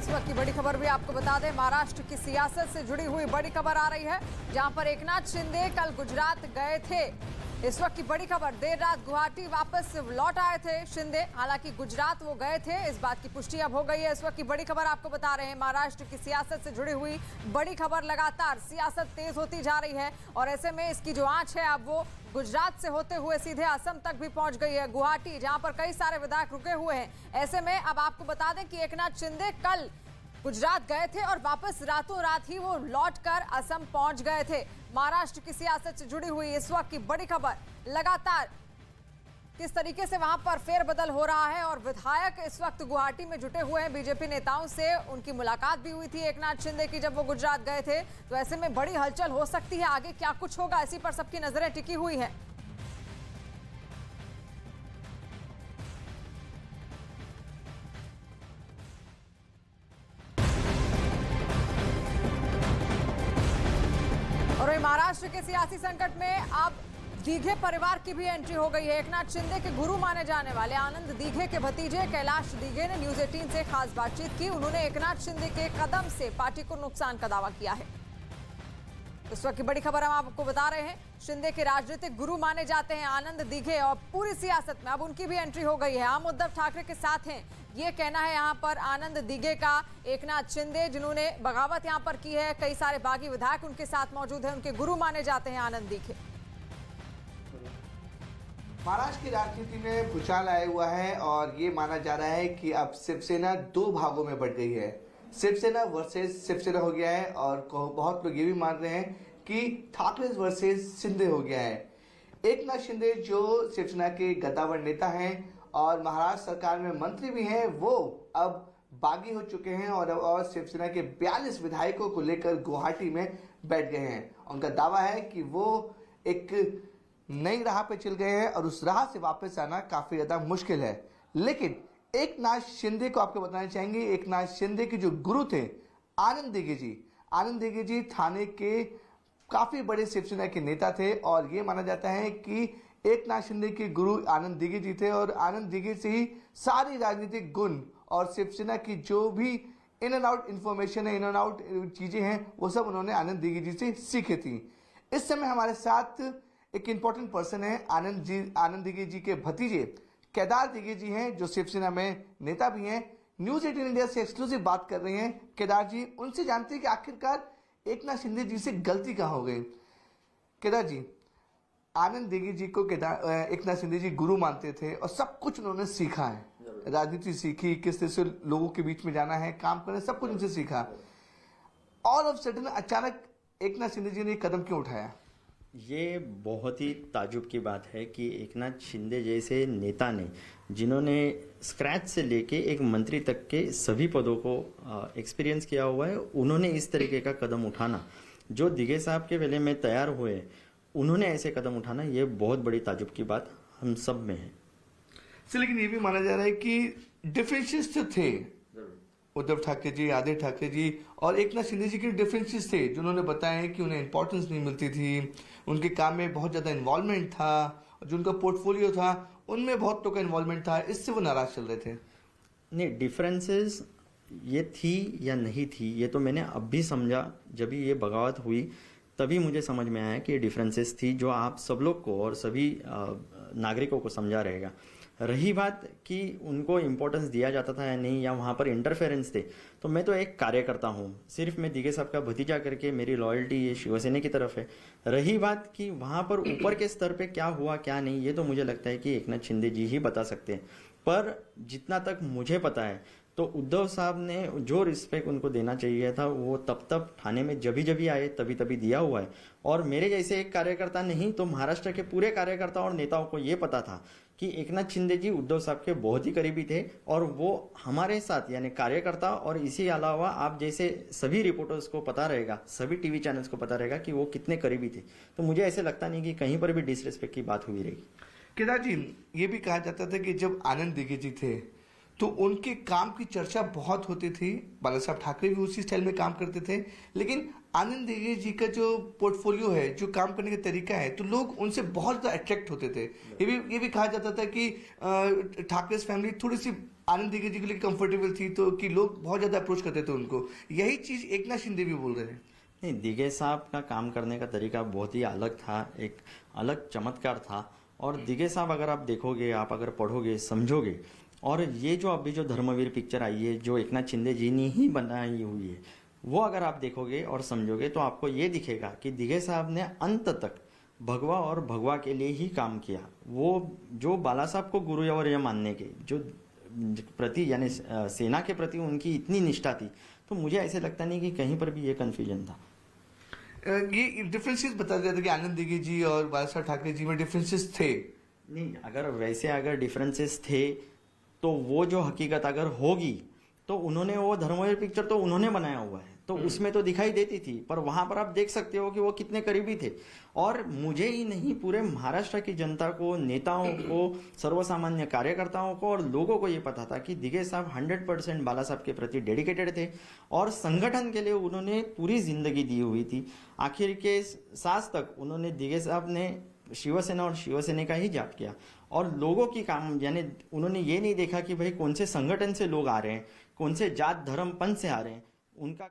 इस वक्त की बड़ी खबर भी आपको बता दें, महाराष्ट्र की सियासत से जुड़ी हुई बड़ी खबर आ रही है, जहां पर एकनाथ शिंदे कल गुजरात गए थे। इस वक्त की बड़ी खबर, देर रात गुवाहाटी वापस लौट आए थे शिंदे। हालांकि गुजरात वो गए थे, इस बात की पुष्टि अब हो गई है। इस वक्त की बड़ी खबर आपको बता रहे हैं, महाराष्ट्र की सियासत से जुड़ी हुई बड़ी खबर। लगातार सियासत तेज होती जा रही है और ऐसे में इसकी जो आंच है अब वो गुजरात से होते हुए सीधे असम तक भी पहुंच गई है, गुवाहाटी, जहां पर कई सारे विधायक रुके हुए हैं। ऐसे में अब आपको बता दें कि एकनाथ शिंदे कल गुजरात गए थे और वापस रातों रात ही वो लौटकर असम पहुंच गए थे। महाराष्ट्र की सियासत से जुड़ी हुई इस वक्त की बड़ी खबर, लगातार किस तरीके से वहां पर फेरबदल हो रहा है और विधायक इस वक्त गुवाहाटी में जुटे हुए हैं। बीजेपी नेताओं से उनकी मुलाकात भी हुई थी एकनाथ शिंदे की जब वो गुजरात गए थे, तो ऐसे में बड़ी हलचल हो सकती है। आगे क्या कुछ होगा, इसी पर सबकी नजरें टिकी हुई हैं। और महाराष्ट्र के सियासी संकट में अब दीघे परिवार की भी एंट्री हो गई है। एकनाथ शिंदे के गुरु माने जाने वाले आनंद दीघे के भतीजे कैलाश दीघे ने न्यूज 18 से खास बातचीत की। उन्होंने एकनाथ शिंदे के कदम से पार्टी को नुकसान का दावा किया है। इस वक्त की बड़ी खबर हम आपको बता रहे हैं, शिंदे के राजनीतिक गुरु माने जाते हैं आनंद दीघे और पूरी सियासत में अब उनकी भी एंट्री हो गई है। हम उद्धव ठाकरे के साथ हैं, ये कहना है यहाँ पर आनंद दीघे का। एकनाथ शिंदे जिन्होंने बगावत यहाँ पर की है, कई सारे बागी विधायक उनके साथ मौजूद हैं, उनके गुरु माने जाते हैं आनंद दीघे। महाराष्ट्र की राजनीति में भूचाल आया हुआ है और ये माना जा रहा है कि अब शिवसेना दो भागों में बंट गई है। शिवसेना वर्सेस शिवसेना हो गया है और बहुत लोग ये भी मान रहे हैं कि ठाकरे वर्सेस शिंदे हो गया है। एकनाथ शिंदे जो शिवसेना के गद्दावर नेता हैं और महाराष्ट्र सरकार में मंत्री भी हैं, वो अब बागी हो चुके हैं और शिवसेना के 42 विधायकों को लेकर गुवाहाटी में बैठ गए हैं। उनका दावा है कि वो एक नई राह पे चल गए हैं और उस राह से वापस आना काफी ज्यादा मुश्किल है। लेकिन एकनाथ शिंदे को आपको बताना चाहेंगे, एकनाथ शिंदे के जो गुरु थे आनंद दीघे जी थाने के काफी बड़े शिवसेना के नेता थे और ये माना जाता है कि एकनाथ शिंदे के गुरु आनंद दीघे जी थे और आनंद दीघे से ही सारी राजनीतिक गुण और शिवसेना की जो भी इन एंड आउट इंफॉर्मेशन है, इन एंड आउट चीजें हैं, वो सब उन्होंने आनंद दीघे जी से सीखी थी। इस समय हमारे साथ एक इंपॉर्टेंट पर्सन है, आनंद दीघे जी के भतीजे केदार दीघे जी हैं, जो शिवसेना में नेता भी हैं। न्यूज 18 इंडिया से एक्सक्लूसिव बात कर रहे हैं केदार जी। उनसे जानते हैं कि आखिरकार एकनाथ शिंदे जी से गलती कहाँ हो गई। केदार जी, आनंद दीघे जी को एकनाथ शिंदे जी गुरु मानते थे और सब कुछ उन्होंने सीखा है, राजनीति सीखी, किस तरह से लोगों के बीच में जाना है, काम करना, सब कुछ उनसे सीखा। ऑल ऑफ सडन अचानक एकनाथ शिंदे जी ने कदम क्यों उठाया? ये बहुत ही ताजुब की बात है कि एकनाथ शिंदे जैसे नेता ने, जिन्होंने स्क्रैच से लेके एक मंत्री तक के सभी पदों को एक्सपीरियंस किया हुआ है, उन्होंने इस तरीके का कदम उठाना, जो दीघे साहब के वेले में तैयार हुए, उन्होंने ऐसे कदम उठाना, ये बहुत बड़ी ताजुब की बात हम सब में है। लेकिन ये भी माना जा रहा है कि डिफरेंसेस तो थे, उद्धव ठाकरे जी, आदित्य ठाकरे जी और एकनाथ शिंदे जी के डिफरेंसेस थे, जो उन्होंने बताया कि उन्हें इंपॉर्टेंस नहीं मिलती थी, उनके काम में बहुत ज्यादा इन्वॉल्वमेंट था, जो उनका पोर्टफोलियो था उनमें बहुत लोग का इन्वॉल्वमेंट था, इससे वो नाराज चल रहे थे। नहीं, डिफरेंसेस ये थी या नहीं थी, ये तो मैंने अब भी समझा, जब ये बगावत हुई तभी मुझे समझ में आया कि ये डिफरेंसेस थी, जो आप सब लोग को और सभी नागरिकों को समझा रहेगा। रही बात कि उनको इम्पोर्टेंस दिया जाता था या नहीं, या वहाँ पर इंटरफेरेंस थे, तो मैं तो एक कार्यकर्ता हूँ, सिर्फ मैं दीघे साहब का भतीजा करके मेरी लॉयल्टी ये शिवसेना की तरफ है। रही बात कि वहाँ पर ऊपर के स्तर पे क्या हुआ क्या नहीं, ये तो मुझे लगता है कि एकनाथ शिंदे जी ही बता सकते हैं। पर जितना तक मुझे पता है तो उद्धव साहब ने जो रिस्पेक्ट उनको देना चाहिए था, वो तब थाने में जभी आए तभी दिया हुआ है। और मेरे जैसे एक कार्यकर्ता नहीं तो महाराष्ट्र के पूरे कार्यकर्ता और नेताओं को ये पता था कि एकनाथ शिंदे जी उद्धव साहब के बहुत ही करीबी थे और वो हमारे साथ यानी कार्यकर्ता, और इसी अलावा आप जैसे सभी रिपोर्टर्स को पता रहेगा, सभी टीवी चैनल्स को पता रहेगा कि वो कितने करीबी थे। तो मुझे ऐसे लगता नहीं कि कहीं पर भी डिसरिस्पेक्ट की बात हुई रहेगी। केदार जी, ये भी कहा जाता था कि जब आनंद दीघे जी थे तो उनके काम की चर्चा बहुत होती थी। बाला साहब ठाकरे भी उसी स्टाइल में काम करते थे, लेकिन आनंद दिग्विजय जी का जो पोर्टफोलियो है, जो काम करने का तरीका है, तो लोग उनसे बहुत ज़्यादा अट्रैक्ट होते थे। ये भी कहा जाता था कि ठाकरे फैमिली थोड़ी सी आनंद दिग्विजय जी के लिए कंफर्टेबल थी, तो कि लोग बहुत ज़्यादा अप्रोच करते थे उनको। यही चीज़ एकनाथ शिंदे भी बोल रहे हैं। नहीं, दिगे साहब का काम करने का तरीका बहुत ही अलग था, एक अलग चमत्कार था। और दिगे साहब अगर आप देखोगे, आप अगर पढ़ोगे, समझोगे, और ये जो अभी जो धर्मवीर पिक्चर आई है, जो एकनाथ शिंदे जी ने ही बनाई हुई है, वो अगर आप देखोगे और समझोगे तो आपको ये दिखेगा कि दिगे साहब ने अंत तक भगवा और भगवा के लिए ही काम किया। वो जो बाला साहब को गुरुवर्य मानने के जो प्रति, यानी सेना के प्रति उनकी इतनी निष्ठा थी, तो मुझे ऐसे लगता नहीं कि कहीं पर भी ये कन्फ्यूजन था। ये डिफरेंसेस बता दिया था कि आनंद दिग्विजय जी और बाला साहब ठाकरे जी में डिफरेंसेस थे। नहीं, अगर डिफरेंसेस थे तो वो जो हकीकत अगर होगी तो उन्होंने वो धर्मवीर पिक्चर तो उन्होंने बनाया हुआ है, तो उसमें तो दिखाई देती थी। पर वहां पर आप देख सकते हो कि वो कितने करीबी थे। और मुझे ही नहीं, पूरे महाराष्ट्र की जनता को, नेताओं को, सर्वसामान्य कार्यकर्ताओं को और लोगों को ये पता था कि दिगे साहब 100% बाला साहब के प्रति डेडिकेटेड थे और संगठन के लिए उन्होंने पूरी जिंदगी दी हुई थी। आखिर के सांस तक उन्होंने, दिगे साहब ने शिवसेना और शिवसेना का ही जाप किया और लोगों की काम, यानी उन्होंने ये नहीं देखा कि भाई कौन से संगठन से लोग आ रहे हैं, कौन से जात धर्म पंथ से आ रहे हैं। उनका